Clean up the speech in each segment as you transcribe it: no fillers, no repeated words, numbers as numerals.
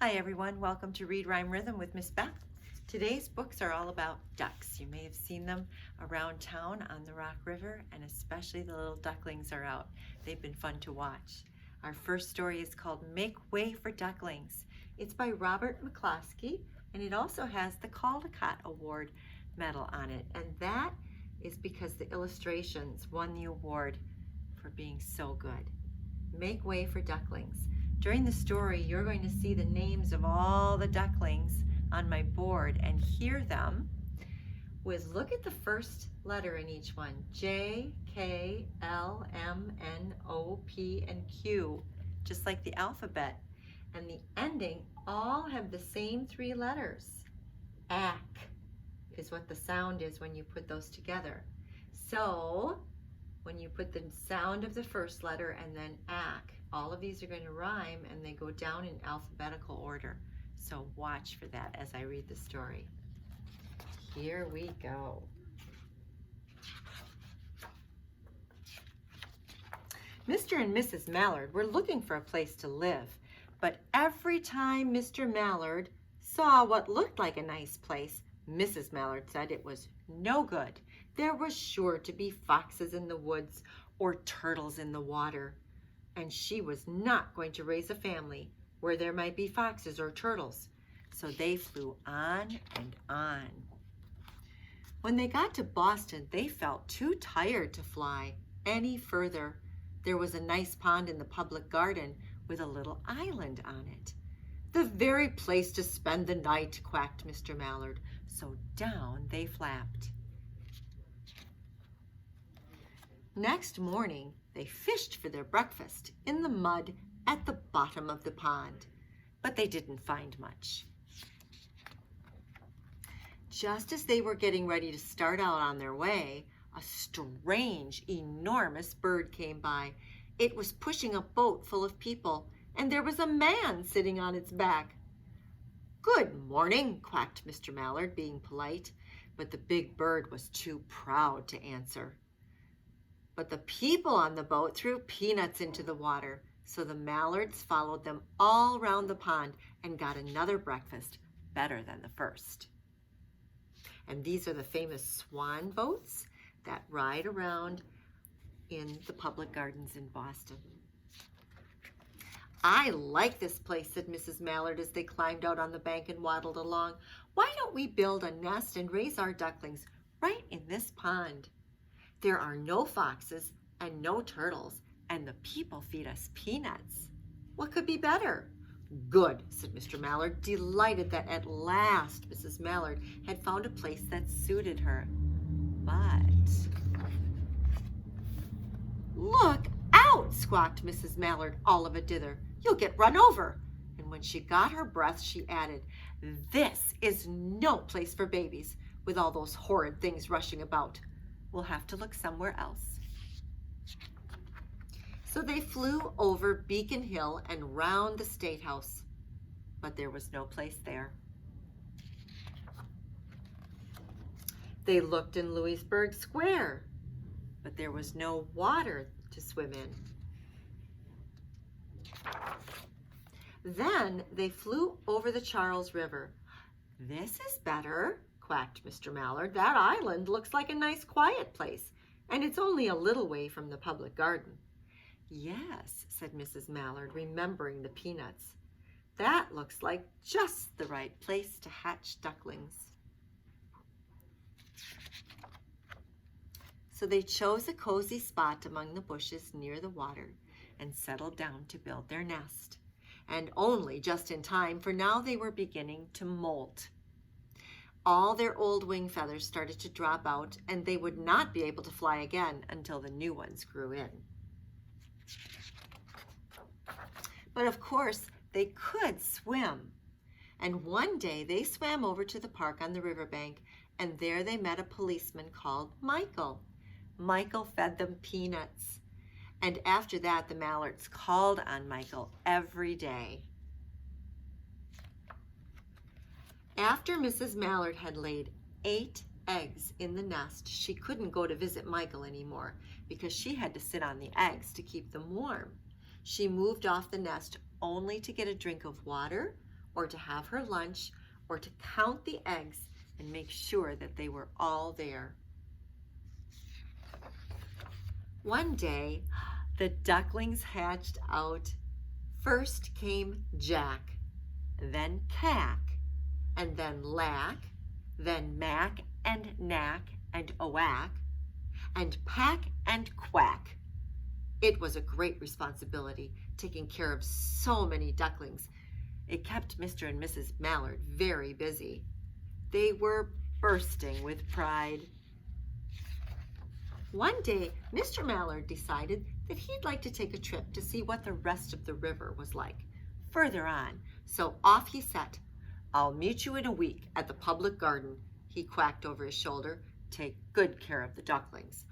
Hi everyone, welcome to Read Rhyme Rhythm with Miss Beth. Today's books are all about ducks. You may have seen them around town on the Rock River, and especially the little ducklings are out. They've been fun to watch. Our first story is called Make Way for Ducklings. It's by Robert McCloskey, and it also has the Caldecott Award medal on it, and that is because the illustrations won the award for being so good. Make Way for Ducklings. During the story, you're going to see the names of all the ducklings on my board and hear them with, look at the first letter in each one. J, K, L, M, N, O, P, and Q, just like the alphabet. And the ending all have the same three letters. Ack is what the sound is when you put those together. So when you put the sound of the first letter and then ack, all of these are going to rhyme and they go down in alphabetical order. So watch for that as I read the story. Here we go. Mr. and Mrs. Mallard were looking for a place to live, but every time Mr. Mallard saw what looked like a nice place, Mrs. Mallard said it was no good. There was sure to be foxes in the woods or turtles in the water, and she was not going to raise a family where there might be foxes or turtles. So they flew on and on. When they got to Boston, they felt too tired to fly any further. There was a nice pond in the public garden with a little island on it. The very place to spend the night, quacked Mr. Mallard. So down they flapped. Next morning, they fished for their breakfast in the mud at the bottom of the pond, but they didn't find much. Just as they were getting ready to start out on their way, a strange, enormous bird came by. It was pushing a boat full of people, and there was a man sitting on its back. "Good morning," quacked Mr. Mallard, being polite, but the big bird was too proud to answer. But the people on the boat threw peanuts into the water, so the Mallards followed them all round the pond and got another breakfast, better than the first. And these are the famous swan boats that ride around in the public gardens in Boston. "I like this place," said Mrs. Mallard as they climbed out on the bank and waddled along. "Why don't we build a nest and raise our ducklings right in this pond? There are no foxes and no turtles, and the people feed us peanuts. What could be better?" "Good," said Mr. Mallard, delighted that at last Mrs. Mallard had found a place that suited her. But "Look out!" squawked Mrs. Mallard, all of a dither. "You'll get run over." And when she got her breath, she added, "This is no place for babies, with all those horrid things rushing about. We'll have to look somewhere else." So they flew over Beacon Hill and round the State House, but there was no place there. They looked in Louisburg Square, but there was no water to swim in. Then they flew over the Charles River. "This is better," quacked Mr. Mallard. "That island looks like a nice quiet place, and it's only a little way from the public garden." "Yes," said Mrs. Mallard, remembering the peanuts. "That looks like just the right place to hatch ducklings." So they chose a cozy spot among the bushes near the water and settled down to build their nest. And only just in time, for now they were beginning to molt. All their old wing feathers started to drop out, and they would not be able to fly again until the new ones grew in. But of course, they could swim. And one day they swam over to the park on the riverbank, and there they met a policeman called Michael. Michael fed them peanuts. And after that, the Mallards called on Michael every day. After Mrs. Mallard had laid 8 eggs in the nest, she couldn't go to visit Michael anymore because she had to sit on the eggs to keep them warm. She moved off the nest only to get a drink of water or to have her lunch, or to count the eggs and make sure that they were all there. One day, the ducklings hatched out. First came Jack, then Cack, and then Lack, then Mack and Knack and Owack, and Pack and Quack. It was a great responsibility, taking care of so many ducklings. It kept Mr. and Mrs. Mallard very busy. They were bursting with pride. One day, Mr. Mallard decided that he'd like to take a trip to see what the rest of the river was like further on. So off he set. "I'll meet you in a week at the public garden," he quacked over his shoulder. "Take good care of the ducklings."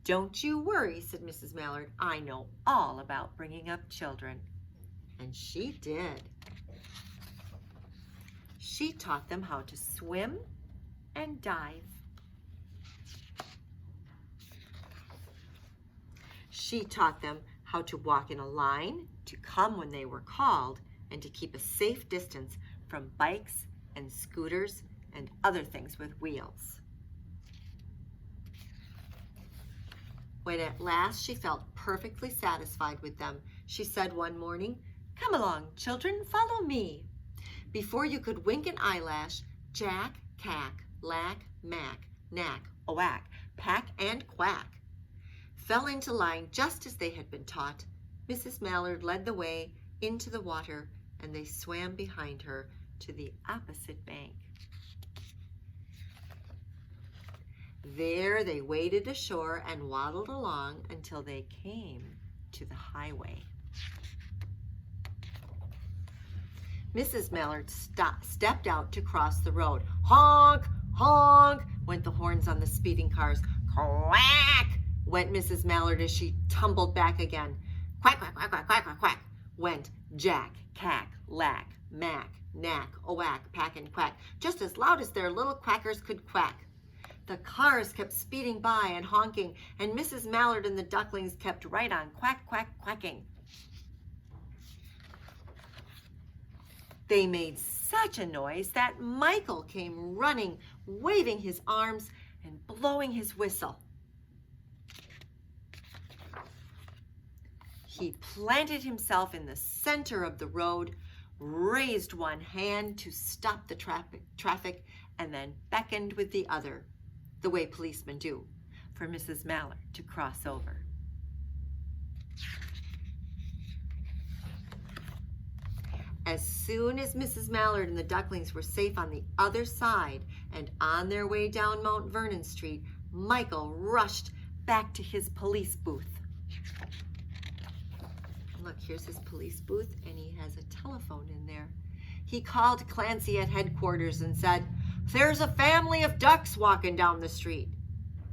"Don't you worry," said Mrs. Mallard. "I know all about bringing up children." And she did. She taught them how to swim and dive. She taught them how to walk in a line, to come when they were called, and to keep a safe distance from bikes and scooters and other things with wheels. When at last she felt perfectly satisfied with them, she said one morning, "Come along, children, follow me." Before you could wink an eyelash, Jack, Cack, Lack, Mack, Knack, Owack, Pack, and Quack fell into line just as they had been taught. Mrs. Mallard led the way into the water, and they swam behind her to the opposite bank. There they waded ashore and waddled along until they came to the highway. Mrs. Mallard stepped out to cross the road. Honk, honk, went the horns on the speeding cars. Quack, went Mrs. Mallard as she tumbled back again. Quack, quack, quack, quack, quack, quack, quack, went Jack, Cack, Lack, Mack, Knack, Owack, Pack, and Quack, just as loud as their little quackers could quack. The cars kept speeding by and honking, and Mrs. Mallard and the ducklings kept right on quack, quack, quacking. They made such a noise that Michael came running, waving his arms and blowing his whistle. He planted himself in the center of the road, raised one hand to stop the traffic, and then beckoned with the other, the way policemen do, for Mrs. Mallard to cross over. As soon as Mrs. Mallard and the ducklings were safe on the other side and on their way down Mount Vernon Street, Michael rushed back to his police booth. Look, here's his police booth, and he has a telephone in there. He called Clancy at headquarters and said, "There's a family of ducks walking down the street."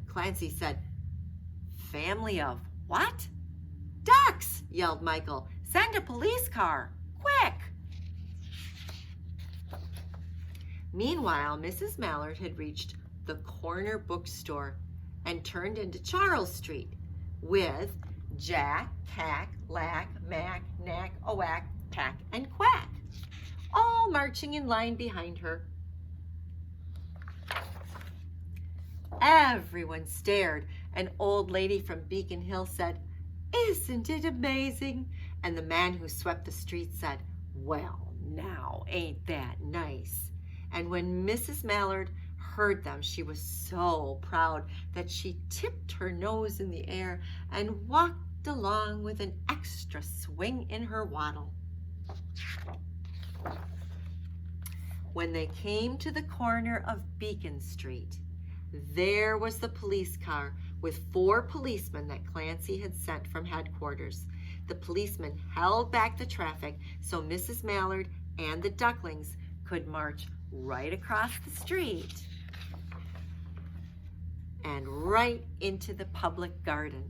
Clancy said, "Family of what?" "Ducks," yelled Michael. "Send a police car, quick." Meanwhile, Mrs. Mallard had reached the corner bookstore and turned into Charles Street with Jack, Cack, Lack, Mack, Knack, Owack, Pack, and Quack, all marching in line behind her. Everyone stared. An old lady from Beacon Hill said, "Isn't it amazing?" And the man who swept the street said, "Well, now, ain't that nice?" And when Mrs. Mallard heard them, she was so proud that she tipped her nose in the air and walked along with an extra swing in her waddle. When they came to the corner of Beacon Street, there was the police car with 4 policemen that Clancy had sent from headquarters. The policemen held back the traffic so Mrs. Mallard and the ducklings could march right across the street and right into the public garden.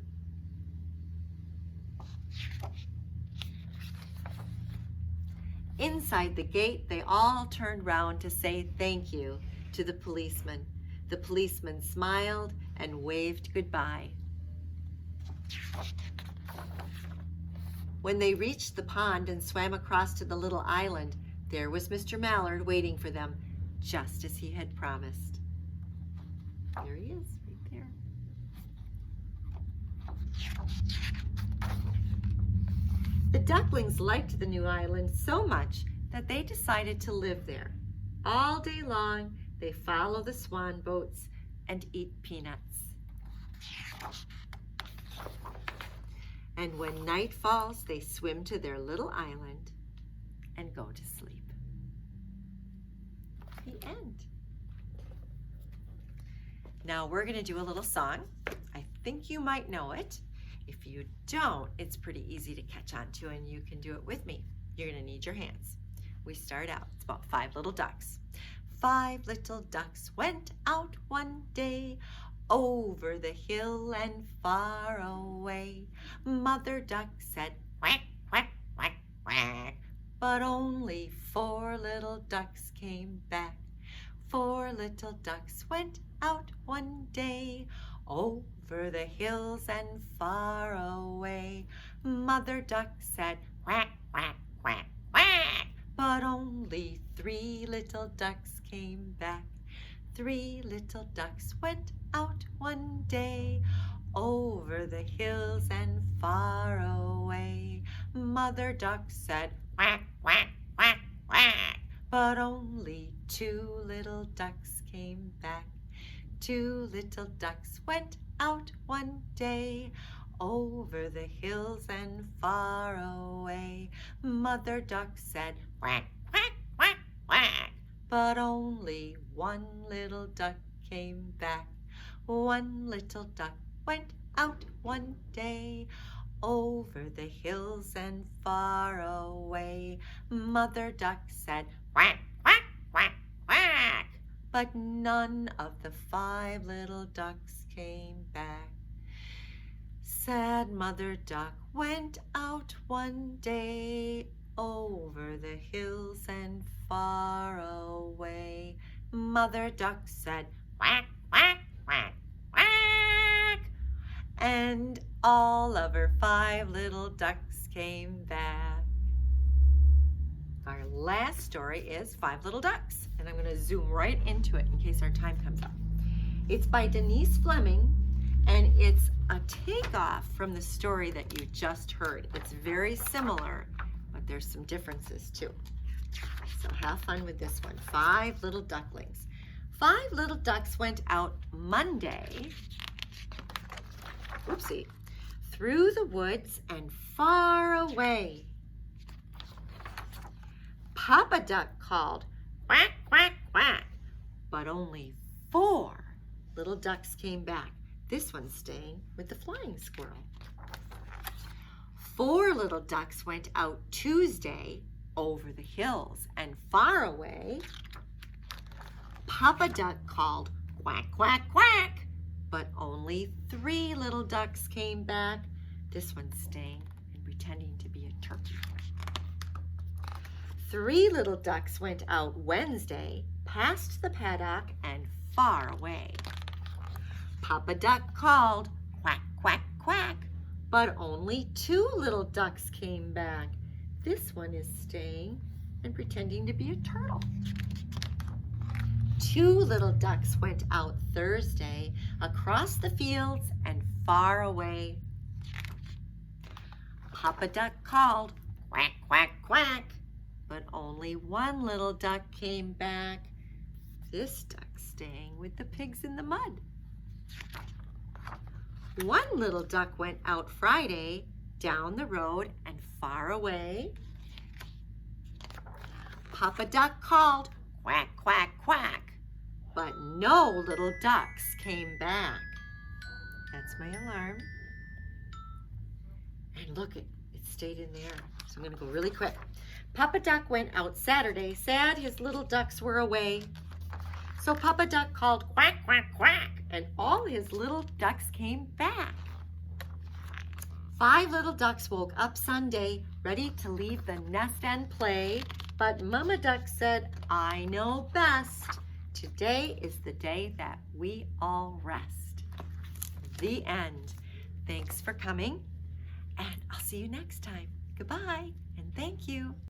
Inside the gate, they all turned round to say thank you to the policeman. The policeman smiled and waved goodbye. When they reached the pond and swam across to the little island, There was Mr. Mallard waiting for them, just as he had promised. There he is, right there. The ducklings liked the new island so much that they decided to live there. All day long, they follow the swan boats and eat peanuts. And when night falls, they swim to their little island and go to sleep. The end. Now we're going to do a little song. I think you might know it. If you don't, it's pretty easy to catch on to, and you can do it with me. You're going to need your hands. We start out. It's about 5 little ducks. 5 little ducks went out one day, over the hill and far away. Mother duck said, quack, quack, quack, quack. But only 4 little ducks came back. 4 little ducks went out one day, over the hills and far away. Mother duck said, quack, quack, quack, quack. But only 3 little ducks came back. 3 little ducks went out one day, over the hills and far away. Mother duck said, quack, quack, quack, quack. But only 2 little ducks came back. 2 little ducks went out one day, over the hills and far away. Mother duck said, quack, quack, quack, quack. But only 1 little duck came back. 1 little duck went out one day, over the hills and far away. Mother duck said, quack, quack, quack, quack. But none of the 5 little ducks came back. Sad Mother duck went out one day, over the hills and far away. Mother duck said, quack, quack, quack, quack. And all of her 5 little ducks came back. Our last story is 5 Little Ducks, and I'm going to zoom right into it in case our time comes up. It's by Denise Fleming, and it's a takeoff from the story that you just heard. It's very similar, but there's some differences too. So have fun with this one. 5 Little Ducklings. 5 little ducks went out Monday, whoopsie, through the woods and far away. Papa Duck called, quack, quack, quack, but only 4 little ducks came back. This one's staying with the flying squirrel. 4 little ducks went out Tuesday, over the hills and far away. Papa Duck called, quack, quack, quack, but only 3 little ducks came back. This one's staying and pretending to be a turkey. 3 little ducks went out Wednesday, past the paddock and far away. Papa Duck called, quack, quack, quack, but only 2 little ducks came back. This one is staying and pretending to be a turtle. 2 little ducks went out Thursday, across the fields and far away. Papa Duck called, quack, quack, quack, but only 1 little duck came back. This duck's staying with the pigs in the mud. 1 little duck went out Friday, down the road and far away. Papa Duck called, quack, quack, quack, but no little ducks came back. That's my alarm. And look, it stayed in there. So I'm going to go really quick. Papa Duck went out Saturday, sad his little ducks were away. So Papa Duck called, quack, quack, quack, and all his little ducks came back. 5 little ducks woke up Sunday, ready to leave the nest and play. But Mama Duck said, I know best. Today is the day that we all rest. The end. Thanks for coming, and I'll see you next time. Goodbye, and thank you.